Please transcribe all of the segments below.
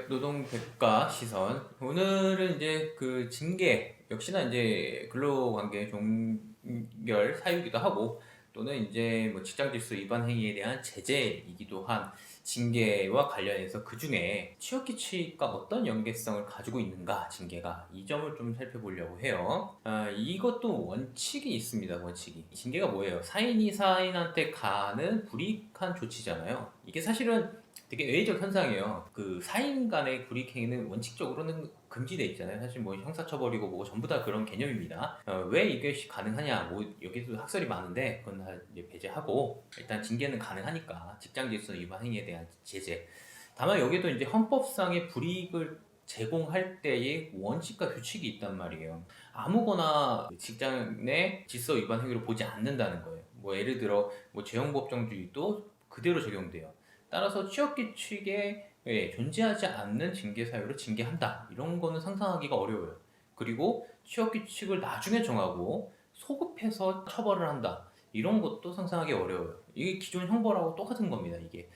노동 대가 시선. 오늘은 이제 그 징계, 역시나 이제 근로관계 종결 사유이기도 하고, 또는 이제 뭐 직장 질서 위반 행위에 대한 제재이기도 한 징계와 관련해서 그 중에 취업 규칙과 어떤 연계성을 가지고 있는가, 징계가. 이 점을 좀 살펴보려고 해요. 이것도 원칙이 있습니다, 원칙이. 징계가 뭐예요? 사인이 사인한테 가는 불이익한 조치잖아요. 이게 사실은 되게 외의적 현상이에요. 그 사인 간의 불이익행위는 원칙적으로는 금지돼 있잖아요. 사실 뭐 형사처벌이고 뭐고 전부 다 그런 개념입니다. 왜 이것이 가능하냐? 뭐 여기도 학설이 많은데 그건 다 이제 배제하고 일단 징계는 가능하니까 직장질서 위반 행위에 대한 제재. 다만 여기도 이제 헌법상의 불이익을 제공할 때의 원칙과 규칙이 있단 말이에요. 아무거나 직장 내 질서 위반 행위를 보지 않는다는 거예요. 뭐 예를 들어 뭐 재형법정주의도 그대로 적용돼요. 따라서 취업규칙에 존재하지 않는 징계 사유를 징계한다. 이런 거는 상상하기가 어려워요. 그리고 취업규칙을 나중에 정하고 소급해서 처벌을 한다. 이런 것도 상상하기 어려워요. 이게 기존 형벌하고 똑같은 겁니다. 이게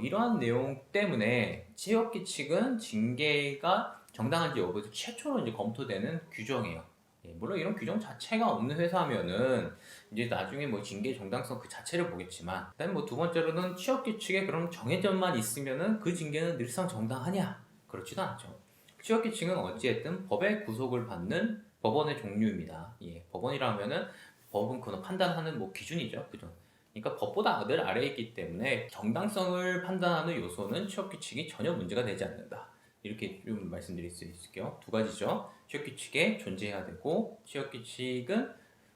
이러한 내용 때문에 취업규칙은 징계가 정당한지 여부에서 최초로 이제 검토되는 규정이에요. 물론 이런 규정 자체가 없는 회사면은 이제 나중에 뭐 징계 정당성 그 자체를 보겠지만, 일단 뭐 두 번째로는 취업 규칙에 그럼 정해져만 있으면은 그 징계는 늘상 정당하냐? 그렇지도 않죠. 취업 규칙은 어찌됐든 법의 구속을 받는 법원의 종류입니다. 법원이라 하면은 법은 그거 판단하는 뭐 기준이죠, 그죠? 그러니까 법보다 늘 아래에 있기 때문에 정당성을 판단하는 요소는 취업 규칙이 전혀 문제가 되지 않는다. 이렇게 좀 말씀드릴 수 있을게요. 두 가지죠. 취업 규칙에 존재해야 되고, 취업 규칙은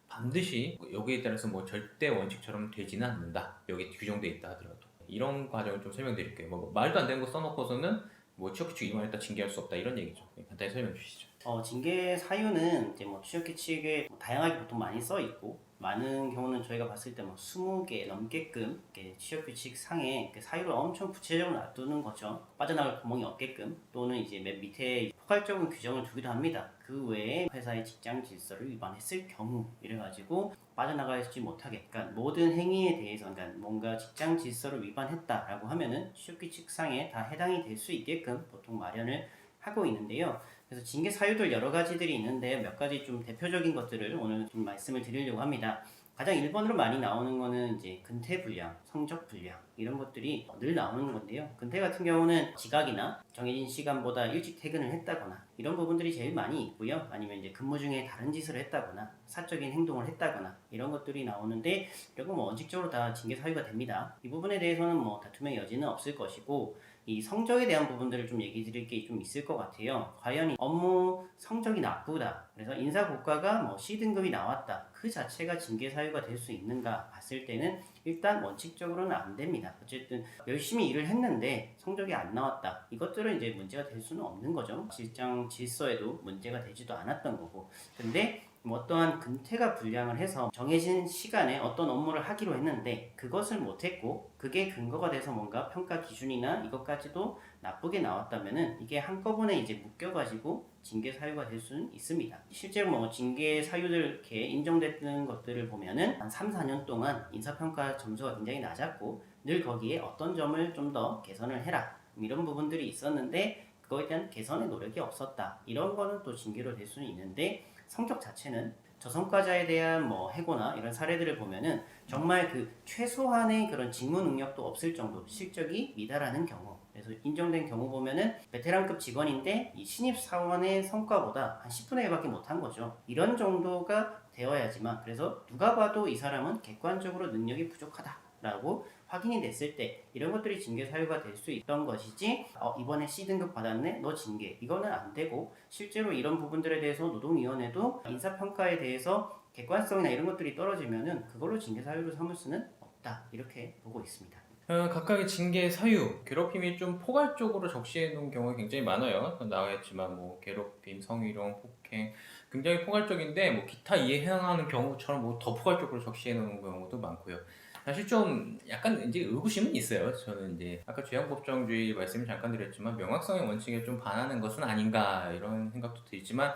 반드시 여기에 따라서 뭐 절대 원칙처럼 되지는 않는다. 여기 규정되어 있다 하더라도. 이런 과정을 좀 설명드릴게요. 뭐 말도 안 되는 거 써놓고서는 뭐 취업 규칙 위반했다 징계할 수 없다 이런 얘기죠. 간단히 설명해 주시죠. 징계 사유는 이제 뭐 취업 규칙에 다양하게 보통 많이 써 있고, 많은 경우는 저희가 봤을 때 뭐 20개 넘게끔 이렇게 취업 규칙 상에 이렇게 사유를 엄청 구체적으로 놔두는 거죠. 빠져나갈 구멍이 없게끔, 또는 이제 맨 밑에 포괄적인 규정을 두기도 합니다. 그 외에 회사의 직장 질서를 위반했을 경우 이래가지고 빠져나가지 못하게, 그러니까 모든 행위에 대해서, 그러니까 뭔가 직장 질서를 위반했다라고 하면은 취업 규칙 상에 다 해당이 될 수 있게끔 보통 마련을 하고 있는데요. 그래서 징계 사유들 여러 가지들이 있는데 몇 가지 좀 대표적인 것들을 오늘 좀 말씀을 드리려고 합니다. 가장 1번으로 많이 나오는 거는 이제 근태 불량, 성적 불량 이런 것들이 늘 나오는 건데요. 근태 같은 경우는 지각이나 정해진 시간보다 일찍 퇴근을 했다거나 이런 부분들이 제일 많이 있고요. 아니면 이제 근무 중에 다른 짓을 했다거나 사적인 행동을 했다거나 이런 것들이 나오는데, 이런 건 뭐 원칙적으로 다 징계 사유가 됩니다. 이 부분에 대해서는 뭐 다툼의 여지는 없을 것이고, 이 성적에 대한 부분들을 좀 얘기 드릴 게 좀 있을 것 같아요. 과연 이 업무 성적이 나쁘다, 그래서 인사고과가 뭐 C등급이 나왔다, 그 자체가 징계 사유가 될 수 있는가 봤을 때는 일단 원칙적으로는 안 됩니다. 어쨌든 열심히 일을 했는데 성적이 안 나왔다, 이것들은 이제 문제가 될 수는 없는 거죠. 직장 질서에도 문제가 되지도 않았던 거고. 근데 뭐 어떠한 근태가 불량을 해서 정해진 시간에 어떤 업무를 하기로 했는데 그것을 못했고, 그게 근거가 돼서 뭔가 평가 기준이나 이것까지도 나쁘게 나왔다면은 이게 한꺼번에 이제 묶여가지고 징계 사유가 될 수는 있습니다. 실제로 뭐 징계 사유들 이렇게 인정됐던 것들을 보면은 한 3, 4년 동안 인사평가 점수가 굉장히 낮았고, 늘 거기에 어떤 점을 좀 더 개선을 해라, 이런 부분들이 있었는데 그거에 대한 개선의 노력이 없었다, 이런 거는 또 징계로 될 수는 있는데, 성적 자체는 저성과자에 대한 뭐 해고나 이런 사례들을 보면은 정말 그 최소한의 그런 직무 능력도 없을 정도 실적이 미달하는 경우, 그래서 인정된 경우 보면은 베테랑급 직원인데 이 신입 사원의 성과보다 한 10분의 1밖에 못한 거죠. 이런 정도가 되어야지만, 그래서 누가 봐도 이 사람은 객관적으로 능력이 부족하다라고 확인이 됐을 때 이런 것들이 징계 사유가 될 수 있던 것이지, 이번에 C등급 받았네 너 징계, 이거는 안 되고, 실제로 이런 부분들에 대해서 노동위원회도 인사평가에 대해서 객관성이나 이런 것들이 떨어지면은 그걸로 징계 사유로 삼을 수는 없다, 이렇게 보고 있습니다. 각각의 징계 사유, 괴롭힘이 좀 포괄적으로 적시해 놓은 경우가 굉장히 많아요. 나와있지만 뭐 괴롭힘, 성희롱, 폭행 굉장히 포괄적인데 뭐 기타 이에 해당하는 경우처럼 뭐 더 포괄적으로 적시해 놓은 경우도 많고요. 사실 좀 약간 이제 의구심은 있어요. 저는 이제 아까 죄형법정주의 말씀 잠깐 드렸지만 명확성의 원칙에 좀 반하는 것은 아닌가 이런 생각도 들지만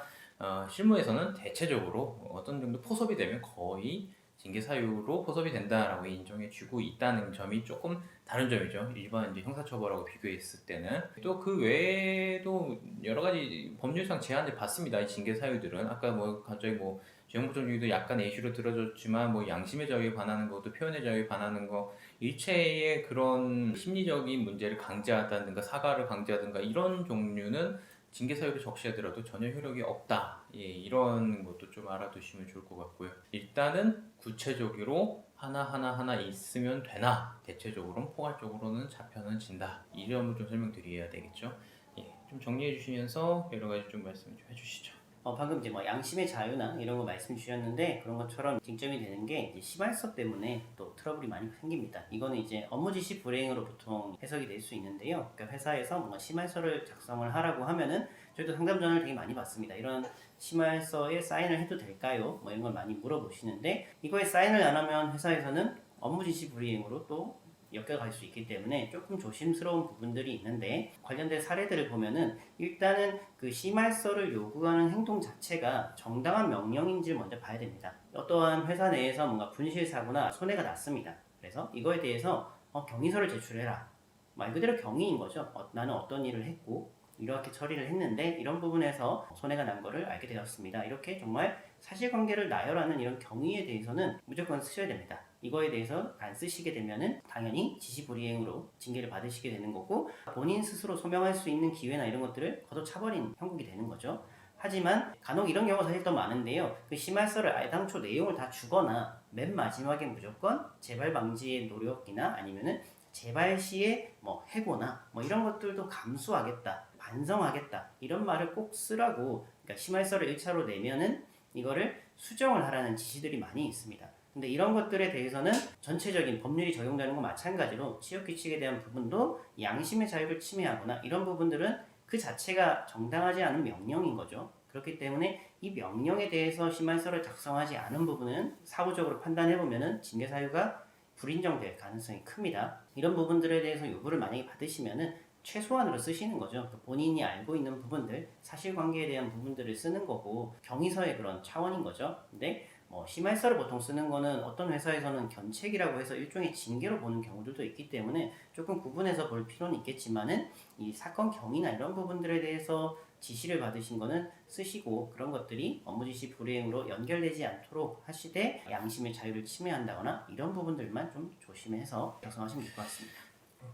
실무에서는 대체적으로 어떤 정도 포섭이 되면 거의 징계 사유로 포섭이 된다라고 인정해주고 있다는 점이 조금 다른 점이죠. 일반 이제 형사처벌하고 비교했을 때는 또 그 외에도 여러 가지 법률상 제한을 받습니다. 이 징계 사유들은 아까 뭐 갑자기 뭐 재형부정주의도 약간 예시로 들어줬지만 뭐 양심의 자유에 반하는 것도 표현의 자유에 반하는 거 일체의 그런 심리적인 문제를 강제하다든가 사과를 강제하든가 이런 종류는 징계 사유를 적시하더라도 전혀 효력이 없다. 예, 이런 것도 좀 알아두시면 좋을 것 같고요. 일단은 구체적으로 하나 있으면 되나 대체적으로는 포괄적으로는 잡혀는 진다. 이 점을 좀 설명드려야 되겠죠. 예, 좀 정리해 주시면서 여러 가지 좀 말씀 좀 해주시죠. 방금 이제 뭐 양심의 자유나 이런 거 말씀 주셨는데 그런 것처럼 쟁점이 되는 게 이제 심할서 때문에 또 트러블이 많이 생깁니다. 이거는 이제 업무 지시 불이행으로 보통 해석이 될 수 있는데요. 그러니까 회사에서 뭔가 심할서를 작성을 하라고 하면은 저희도 상담 전화를 되게 많이 받습니다. 이런 심할서에 사인을 해도 될까요? 뭐 이런 걸 많이 물어보시는데 이거에 사인을 안 하면 회사에서는 업무 지시 불이행으로 또 엮여갈 수 있기 때문에 조금 조심스러운 부분들이 있는데 관련된 사례들을 보면은 일단은 그 심할서를 요구하는 행동 자체가 정당한 명령인지를 먼저 봐야 됩니다. 어떠한 회사 내에서 뭔가 분실 사고나 손해가 났습니다. 그래서 이거에 대해서 경위서를 제출해라. 말 그대로 경위인 거죠. 나는 어떤 일을 했고 이렇게 처리를 했는데 이런 부분에서 손해가 난 거를 알게 되었습니다. 이렇게 정말 사실관계를 나열하는 이런 경위에 대해서는 무조건 쓰셔야 됩니다. 이거에 대해서 안 쓰시게 되면은 당연히 지시불이행으로 징계를 받으시게 되는 거고 본인 스스로 소명할 수 있는 기회나 이런 것들을 걷어차버린 형국이 되는 거죠. 하지만 간혹 이런 경우가 사실 더 많은데요. 그 심할서를 아예 당초 내용을 다 주거나 맨 마지막에 무조건 재발 방지의 노력이나 아니면은 재발 시에 뭐 해고나 뭐 이런 것들도 감수하겠다, 반성하겠다 이런 말을 꼭 쓰라고 그러니까 심할서를 1차로 내면은 이거를 수정을 하라는 지시들이 많이 있습니다. 근데 이런 것들에 대해서는 전체적인 법률이 적용되는 건 마찬가지로 취업규칙에 대한 부분도 양심의 자유를 침해하거나 이런 부분들은 그 자체가 정당하지 않은 명령인 거죠. 그렇기 때문에 이 명령에 대해서 심할서를 작성하지 않은 부분은 사후적으로 판단해보면 징계 사유가 불인정될 가능성이 큽니다. 이런 부분들에 대해서 요구를 만약에 받으시면은 최소한으로 쓰시는 거죠. 본인이 알고 있는 부분들, 사실관계에 대한 부분들을 쓰는 거고 경위서의 그런 차원인 거죠. 근데 심할서를 보통 쓰는 거는 어떤 회사에서는 견책이라고 해서 일종의 징계로 보는 경우들도 있기 때문에 조금 구분해서 볼 필요는 있겠지만은 이 사건 경위나 이런 부분들에 대해서 지시를 받으신 거는 쓰시고 그런 것들이 업무지시 불이행으로 연결되지 않도록 하시되 양심의 자유를 침해한다거나 이런 부분들만 좀 조심해서 작성하시면 될 것 같습니다.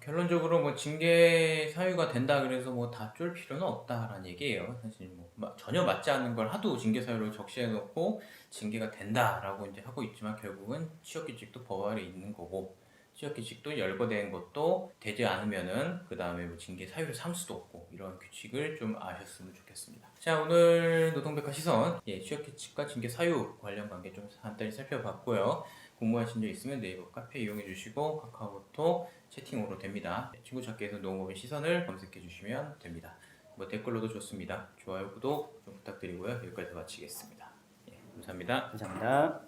결론적으로 뭐 징계 사유가 된다 그래서 뭐 다 쫄 필요는 없다라는 얘기예요. 사실 뭐 전혀 맞지 않는 걸 하도 징계 사유를 적시해 놓고 징계가 된다라고 이제 하고 있지만 결국은 취업규칙도 법 아래 있는 거고 취업규칙도 열거된 것도 되지 않으면은 그 다음에 뭐 징계 사유를 삼을 수도 없고 이런 규칙을 좀 아셨으면 좋겠습니다. 자, 오늘 노동백과 시선 취업규칙과 징계 사유 관련 관계 좀 간단히 살펴봤고요. 궁금하신 점 있으면 네이버 카페 이용해 주시고 카카오톡 채팅으로 됩니다. 친구 찾기에서 노무법의 시선을 검색해 주시면 됩니다. 뭐 댓글로도 좋습니다. 좋아요, 구독 좀 부탁드리고요. 여기까지 마치겠습니다. 감사합니다. 감사합니다.